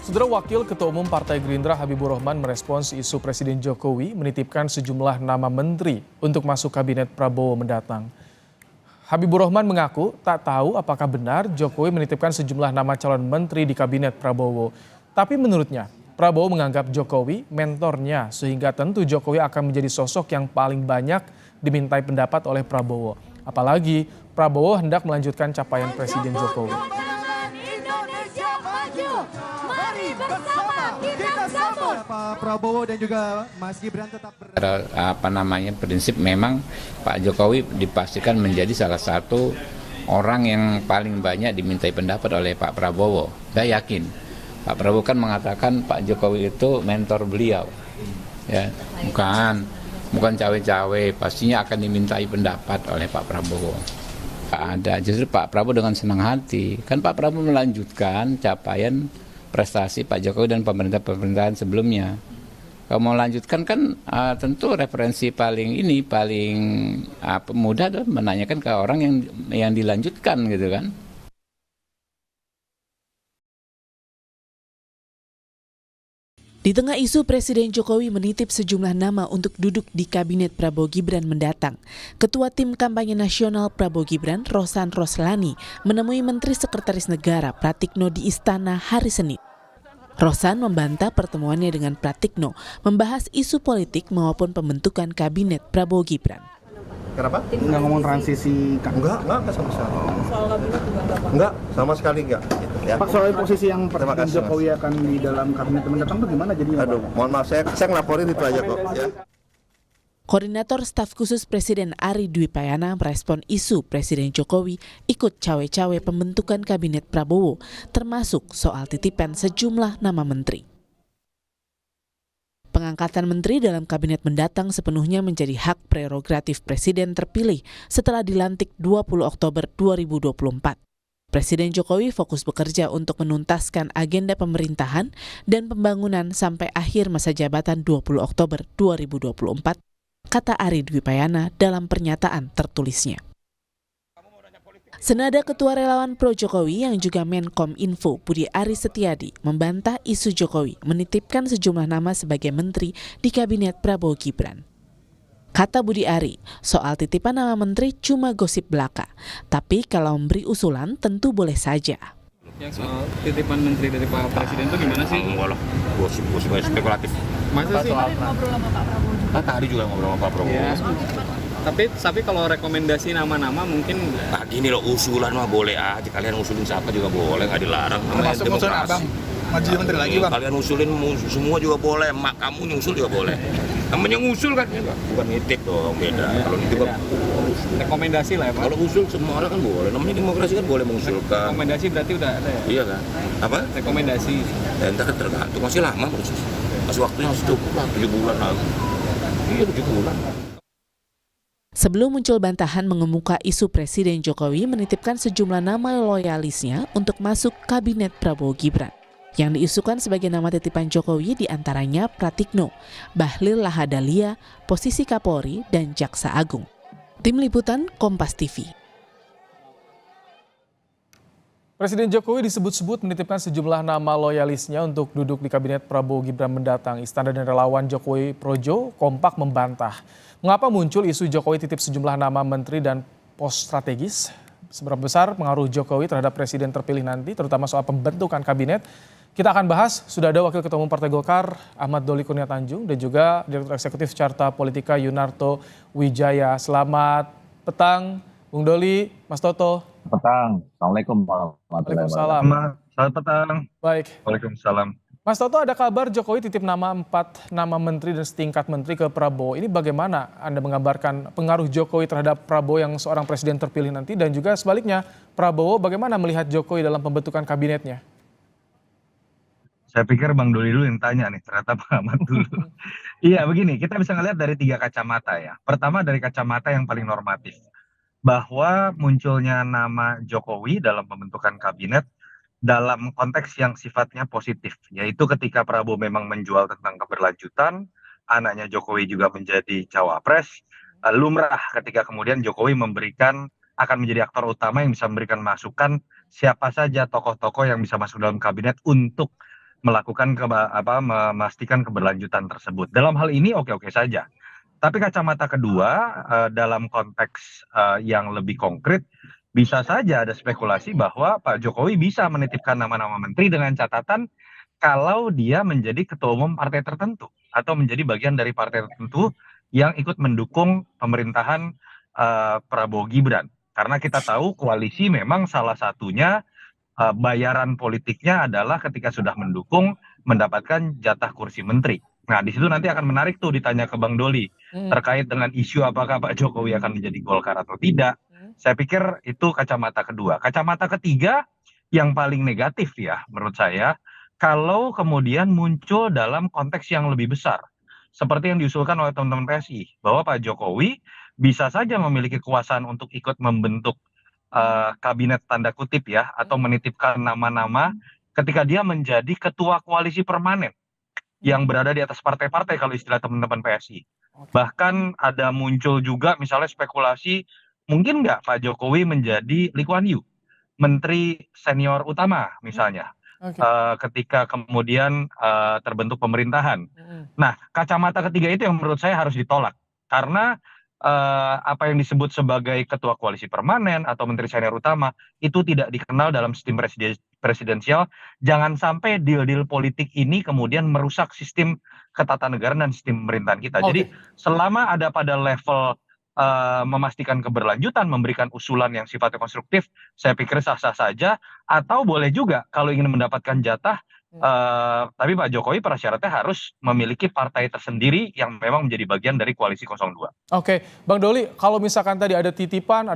Saudara Wakil Ketua Umum Partai Gerindra Habibur Rahman merespons isu Presiden Jokowi menitipkan sejumlah nama menteri untuk masuk kabinet Prabowo mendatang. Habibur Rahman mengaku tak tahu apakah benar Jokowi menitipkan sejumlah nama calon menteri di kabinet Prabowo. Tapi menurutnya, Prabowo menganggap Jokowi mentornya sehingga tentu Jokowi akan menjadi sosok yang paling banyak dimintai pendapat oleh Prabowo. Apalagi Prabowo hendak melanjutkan capaian Presiden Jokowi. Pak Prabowo dan juga Mas Gibran tetap prinsip memang Pak Jokowi dipastikan menjadi salah satu orang yang paling banyak dimintai pendapat oleh Pak Prabowo. Saya yakin Pak Prabowo kan mengatakan Pak Jokowi itu mentor beliau, ya bukan cawe-cawe, pastinya akan dimintai pendapat oleh Pak Prabowo. Ada justru Pak Prabowo dengan senang hati, kan Pak Prabowo melanjutkan capaian prestasi Pak Jokowi dan pemerintahan sebelumnya. Kalau mau lanjutkan kan tentu referensi paling mudah adalah menanyakan ke orang yang dilanjutkan gitu kan. Di tengah isu Presiden Jokowi menitip sejumlah nama untuk duduk di Kabinet Prabowo Gibran mendatang, Ketua Tim Kampanye Nasional Prabowo Gibran, Rosan Roslani, menemui Menteri Sekretaris Negara Pratikno di Istana hari Senin. Rosan membantah pertemuannya dengan Pratikno membahas isu politik maupun pembentukan Kabinet Prabowo Gibran. Kenapa? Nggak ngomong transisi? Enggak sama sekali. Soal kabinet juga enggak, Pak? Enggak, sama sekali enggak. Gitu, ya. Pak, soal posisi yang Terima Presiden kasih, Jokowi akan di dalam kabinet mendatang itu gimana jadinya, Pak? Aduh, mohon maaf, saya ngelaporin itu aja kok. Ya. Koordinator Staf Khusus Presiden Ari Dwi Payana merespon isu Presiden Jokowi ikut cawe-cawe pembentukan Kabinet Prabowo, termasuk soal titipan sejumlah nama menteri. Pengangkatan menteri dalam kabinet mendatang sepenuhnya menjadi hak prerogatif Presiden terpilih setelah dilantik 20 Oktober 2024. Presiden Jokowi fokus bekerja untuk menuntaskan agenda pemerintahan dan pembangunan sampai akhir masa jabatan 20 Oktober 2024, kata Ari Dwi Payana dalam pernyataan tertulisnya. Senada Ketua Relawan Pro Jokowi yang juga Menkom Info Budi Aris Setiadi membantah isu Jokowi menitipkan sejumlah nama sebagai menteri di Kabinet Prabowo Gibran. Kata Budi Ari, soal titipan nama menteri cuma gosip belaka, tapi kalau memberi usulan tentu boleh saja. Yang soal titipan menteri dari Pak Presiden itu gimana sih? Enggak lah, gosip spekulatif. Masa sih? Tadi ngobrol sama Pak Prabowo juga. Tadi juga ngobrol sama Pak Prabowo. Ya. Tapi kalau rekomendasi nama-nama mungkin Nah gini loh, usulan mah boleh aja. Kalian usulin siapa juga boleh, nggak dilarang. Namanya Termasuk usulan demokrasi. Abang, maju menteri lagi, Bang. Kalian usulin semua juga boleh, mak kamu nyusul juga boleh. Namanya ngusul kan, bukan nitip dong, beda. Kalau nitip kan rekomendasi lah ya Pak. kalau usul semua orang kan boleh. Namanya demokrasi kan boleh mengusulkan. Rekomendasi berarti udah ada ya? Iya kan? Apa? Rekomendasi. Ya, entar kan tergantung, masih lama proses. Masih waktunya cukup lah, 7 bulan lagi. Iya 7 bulan. Sebelum muncul bantahan mengemuka isu Presiden Jokowi menitipkan sejumlah nama loyalisnya untuk masuk Kabinet Prabowo Gibran. Yang diisukan sebagai nama titipan Jokowi diantaranya Pratikno, Bahlil Lahadalia, posisi Kapolri, dan Jaksa Agung. Tim Liputan Kompas TV. Presiden Jokowi disebut-sebut menitipkan sejumlah nama loyalisnya untuk duduk di Kabinet Prabowo Gibran mendatang. Istana dan relawan Jokowi Projo kompak membantah. Mengapa muncul isu Jokowi titip sejumlah nama menteri dan pos strategis? Seberapa besar pengaruh Jokowi terhadap presiden terpilih nanti, terutama soal pembentukan kabinet? Kita akan bahas, sudah ada Wakil Ketua Umum Partai Golkar Ahmad Doli Kurnia Tanjung dan juga Direktur Eksekutif Carta Politika Yunarto Wijaya. Selamat petang, Bung Doli, Mas Toto. Petang. Assalamualaikum warahmatullahi wabarakatuh. Selamat petang. Baik. Waalaikumsalam. Mas Toto, ada kabar Jokowi titip 4 nama menteri dan setingkat menteri ke Prabowo. Ini bagaimana Anda menggambarkan pengaruh Jokowi terhadap Prabowo yang seorang presiden terpilih nanti, dan juga sebaliknya Prabowo bagaimana melihat Jokowi dalam pembentukan kabinetnya? Saya pikir Bang Doli dulu yang tanya nih, ternyata Bang Ahmad dulu. Iya begini, kita bisa ngelihat dari 3 kacamata ya. Pertama dari kacamata yang paling normatif, bahwa munculnya nama Jokowi dalam pembentukan kabinet dalam konteks yang sifatnya positif, yaitu ketika Prabowo memang menjual tentang keberlanjutan, anaknya Jokowi juga menjadi cawapres, lumrah ketika kemudian Jokowi akan menjadi aktor utama yang bisa memberikan masukan siapa saja tokoh-tokoh yang bisa masuk dalam kabinet untuk melakukan memastikan keberlanjutan tersebut. Dalam hal ini oke-oke saja. Tapi kacamata kedua, dalam konteks yang lebih konkret, bisa saja ada spekulasi bahwa Pak Jokowi bisa menitipkan nama-nama menteri dengan catatan kalau dia menjadi ketua umum partai tertentu atau menjadi bagian dari partai tertentu yang ikut mendukung pemerintahan Prabowo Gibran. Karena kita tahu koalisi memang salah satunya bayaran politiknya adalah ketika sudah mendukung mendapatkan jatah kursi menteri. Nah, di situ nanti akan menarik tuh ditanya ke Bang Doli terkait dengan isu apakah Pak Jokowi akan menjadi Golkar atau tidak. Saya pikir itu kacamata kedua. Kacamata ketiga yang paling negatif ya menurut saya, kalau kemudian muncul dalam konteks yang lebih besar. Seperti yang diusulkan oleh teman-teman PSI, bahwa Pak Jokowi bisa saja memiliki kekuasaan untuk ikut membentuk kabinet tanda kutip ya, atau menitipkan nama-nama ketika dia menjadi ketua koalisi permanen yang berada di atas partai-partai kalau istilah teman-teman PSI. Bahkan ada muncul juga misalnya spekulasi mungkin nggak Pak Jokowi menjadi Lee Kuan Yew, menteri senior utama misalnya, ketika kemudian terbentuk pemerintahan. Nah, kacamata ketiga itu yang menurut saya harus ditolak karena apa yang disebut sebagai ketua koalisi permanen atau menteri senior utama itu tidak dikenal dalam sistem presidensial. Jangan sampai deal-deal politik ini kemudian merusak sistem ketatanegaraan dan sistem pemerintahan kita. Jadi selama ada pada level memastikan keberlanjutan, memberikan usulan yang sifatnya konstruktif, saya pikir sah-sah saja. Atau boleh juga kalau ingin mendapatkan jatah, tapi Pak Jokowi prasyaratnya harus memiliki partai tersendiri yang memang menjadi bagian dari koalisi 02. Oke, Bang Doli, kalau misalkan tadi ada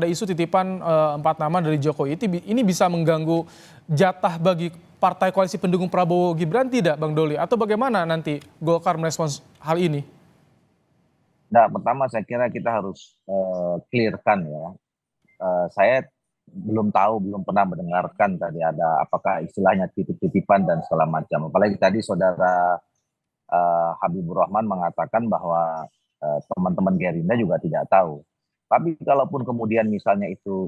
isu titipan 4 nama dari Jokowi, ini bisa mengganggu jatah bagi partai koalisi pendukung Prabowo Gibran tidak, Bang Doli? Atau bagaimana nanti Golkar merespons hal ini? Nah, pertama saya kira kita harus clearkan ya. Saya belum pernah mendengarkan tadi ada apakah istilahnya titip-titipan dan segala macam. Apalagi tadi saudara Habibur Rahman mengatakan bahwa teman-teman Gerindra juga tidak tahu. Tapi kalaupun kemudian misalnya itu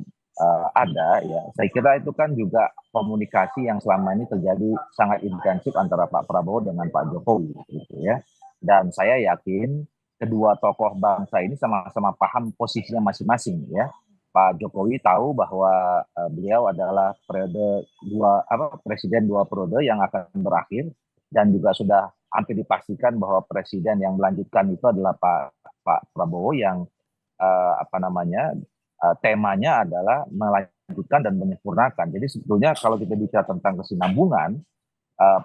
ada ya, saya kira itu kan juga komunikasi yang selama ini terjadi sangat intensif antara Pak Prabowo dengan Pak Jokowi gitu ya. Dan saya yakin kedua tokoh bangsa ini sama-sama paham posisinya masing-masing ya. Pak Jokowi tahu bahwa beliau adalah presiden 2 periode yang akan berakhir, dan juga sudah hampir dipastikan bahwa presiden yang melanjutkan itu adalah Pak Prabowo yang temanya adalah melanjutkan dan menyempurnakan. Jadi sebetulnya kalau kita bicara tentang kesinambungan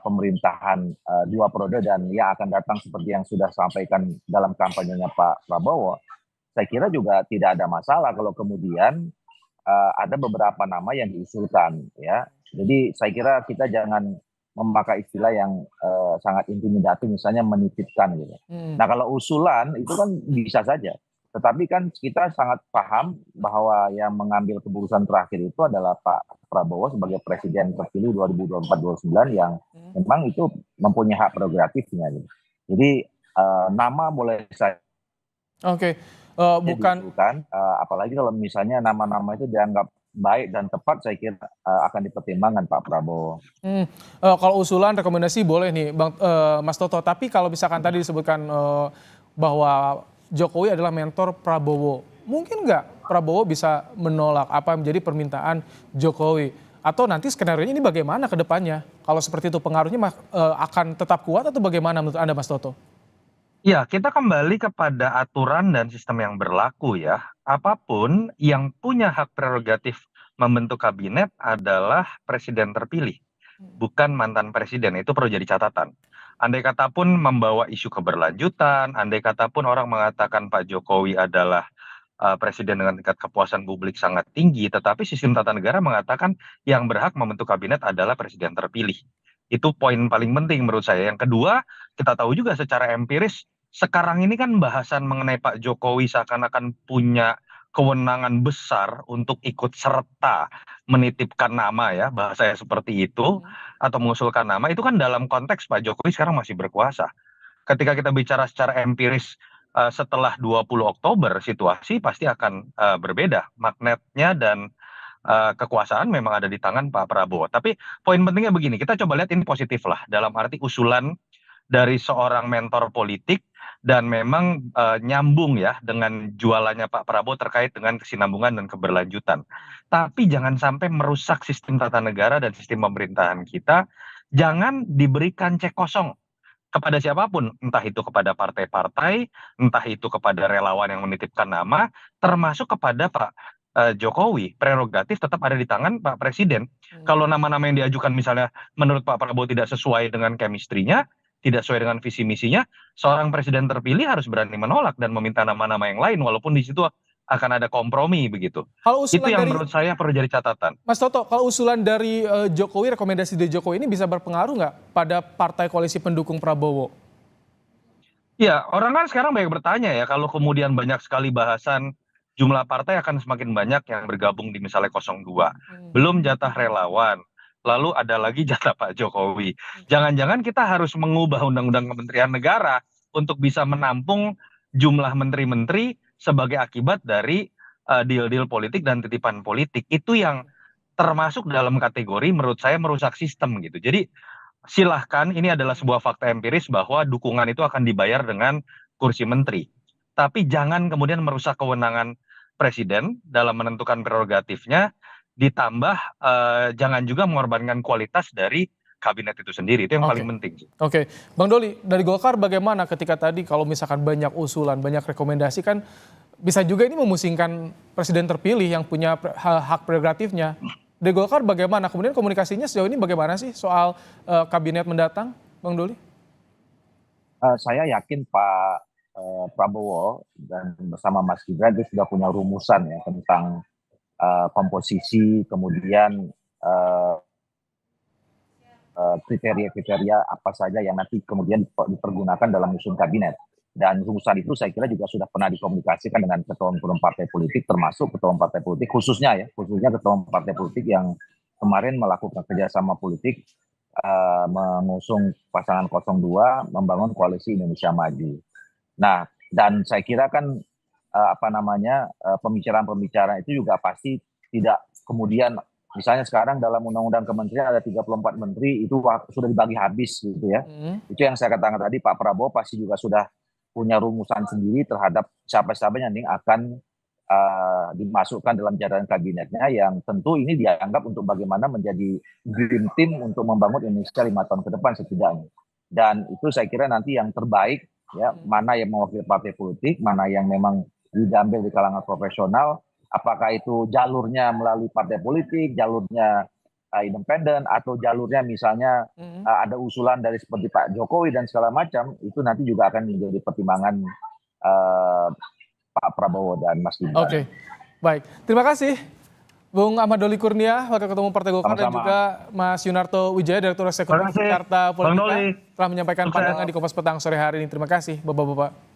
pemerintahan 2 periode dan yang akan datang seperti yang sudah sampaikan dalam kampanyenya Pak Prabowo, saya kira juga tidak ada masalah kalau kemudian ada beberapa nama yang diusulkan ya. Jadi saya kira kita jangan memakai istilah yang sangat intimidatif, misalnya menitipkan gitu. Nah, kalau usulan itu kan bisa saja. Tetapi kan kita sangat paham bahwa yang mengambil keputusan terakhir itu adalah Pak Prabowo sebagai presiden terpilih 2024-2029 yang memang itu mempunyai hak prerogatifnya gitu. Jadi nama boleh saya diusulkan, apalagi kalau misalnya nama-nama itu dianggap baik dan tepat, saya kira akan dipertimbangkan Pak Prabowo. Kalau usulan rekomendasi boleh nih Mas Toto, tapi kalau misalkan tadi disebutkan bahwa Jokowi adalah mentor Prabowo, mungkin nggak Prabowo bisa menolak apa yang menjadi permintaan Jokowi? Atau nanti skenario ini bagaimana ke depannya? Kalau seperti itu pengaruhnya akan tetap kuat atau bagaimana menurut Anda, Mas Toto? Ya, kita kembali kepada aturan dan sistem yang berlaku ya. Apapun yang punya hak prerogatif membentuk kabinet adalah presiden terpilih, bukan mantan presiden. Itu perlu jadi catatan. Andai kata pun membawa isu keberlanjutan, andai kata pun orang mengatakan Pak Jokowi adalah presiden dengan tingkat kepuasan publik sangat tinggi, tetapi sistem tata negara mengatakan yang berhak membentuk kabinet adalah presiden terpilih. Itu poin paling penting menurut saya. Yang kedua, kita tahu juga secara empiris, sekarang ini kan bahasan mengenai Pak Jokowi seakan-akan punya kewenangan besar untuk ikut serta menitipkan nama ya, bahasanya seperti itu, atau mengusulkan nama, itu kan dalam konteks Pak Jokowi sekarang masih berkuasa. Ketika kita bicara secara empiris setelah 20 Oktober, situasi pasti akan berbeda magnetnya dan kekuasaan memang ada di tangan Pak Prabowo. Tapi poin pentingnya begini, kita coba lihat ini positif lah, dalam arti usulan dari seorang mentor politik dan memang nyambung ya dengan jualannya Pak Prabowo terkait dengan kesinambungan dan keberlanjutan. Tapi jangan sampai merusak sistem tata negara dan sistem pemerintahan kita. Jangan diberikan cek kosong kepada siapapun, entah itu kepada partai-partai, entah itu kepada relawan yang menitipkan nama, termasuk kepada Pak Jokowi. Prerogatif tetap ada di tangan Pak Presiden. Kalau nama-nama yang diajukan misalnya menurut Pak Prabowo tidak sesuai dengan chemistry-nya, tidak sesuai dengan visi misinya, seorang presiden terpilih harus berani menolak dan meminta nama-nama yang lain, walaupun di situ akan ada kompromi begitu. Kalau Itu usulan yang dari menurut saya perlu jadi catatan. Mas Toto, kalau usulan dari Jokowi, rekomendasi dari Jokowi ini bisa berpengaruh nggak pada partai koalisi pendukung Prabowo? Ya, orang kan sekarang banyak bertanya ya, kalau kemudian banyak sekali bahasan jumlah partai akan semakin banyak yang bergabung di misalnya 02. Belum jatah relawan, lalu ada lagi jatah Pak Jokowi. Jangan-jangan kita harus mengubah undang-undang kementerian negara untuk bisa menampung jumlah menteri-menteri sebagai akibat dari deal-deal politik dan titipan politik. Itu yang termasuk dalam kategori menurut saya merusak sistem gitu. Jadi silahkan, ini adalah sebuah fakta empiris bahwa dukungan itu akan dibayar dengan kursi menteri. Tapi jangan kemudian merusak kewenangan presiden dalam menentukan prerogatifnya, ditambah jangan juga mengorbankan kualitas dari kabinet itu sendiri. Itu yang paling penting. Oke, Bang Doli, dari Golkar bagaimana ketika tadi kalau misalkan banyak usulan, banyak rekomendasi kan bisa juga ini memusingkan presiden terpilih yang punya hak prerogatifnya. Dari Golkar bagaimana? Kemudian komunikasinya sejauh ini bagaimana sih soal kabinet mendatang, Bang Doli? Saya yakin Pak Prabowo dan bersama Mas Gibran itu sudah punya rumusan ya tentang komposisi, kemudian kriteria-kriteria apa saja yang nanti kemudian dipergunakan dalam menyusun kabinet. Dan rumusan itu saya kira juga sudah pernah dikomunikasikan dengan ketua-ketua partai politik, termasuk ketua partai politik khususnya ketua partai politik yang kemarin melakukan kerjasama politik mengusung pasangan 02 membangun koalisi Indonesia Maju. Nah, dan saya kira kan pembicaraan-pembicaraan itu juga pasti tidak kemudian misalnya sekarang dalam undang-undang kementerian ada 34 menteri itu sudah dibagi habis gitu ya. Itu yang saya katakan tadi, Pak Prabowo pasti juga sudah punya rumusan sendiri terhadap siapa-siapa yang akan dimasukkan dalam jajaran kabinetnya, yang tentu ini dianggap untuk bagaimana menjadi dream team untuk membangun Indonesia 5 tahun ke depan setidaknya. Dan itu saya kira nanti yang terbaik ya, mana yang mewakili partai politik, mana yang memang diambil di kalangan profesional, apakah itu jalurnya melalui partai politik, jalurnya independen, atau jalurnya misalnya ada usulan dari seperti Pak Jokowi dan segala macam, itu nanti juga akan menjadi pertimbangan Pak Prabowo dan Mas Gibran. Oke, baik. Terima kasih Bung Ahmad Doli Kurnia, Wakil Ketua Umum Partai Golkar, dan juga Mas Yunarto Wijaya, Direktur Eksekutif Carta Politika, telah menyampaikan pandangan di Kompas Petang sore hari ini. Terima kasih Bapak-Bapak.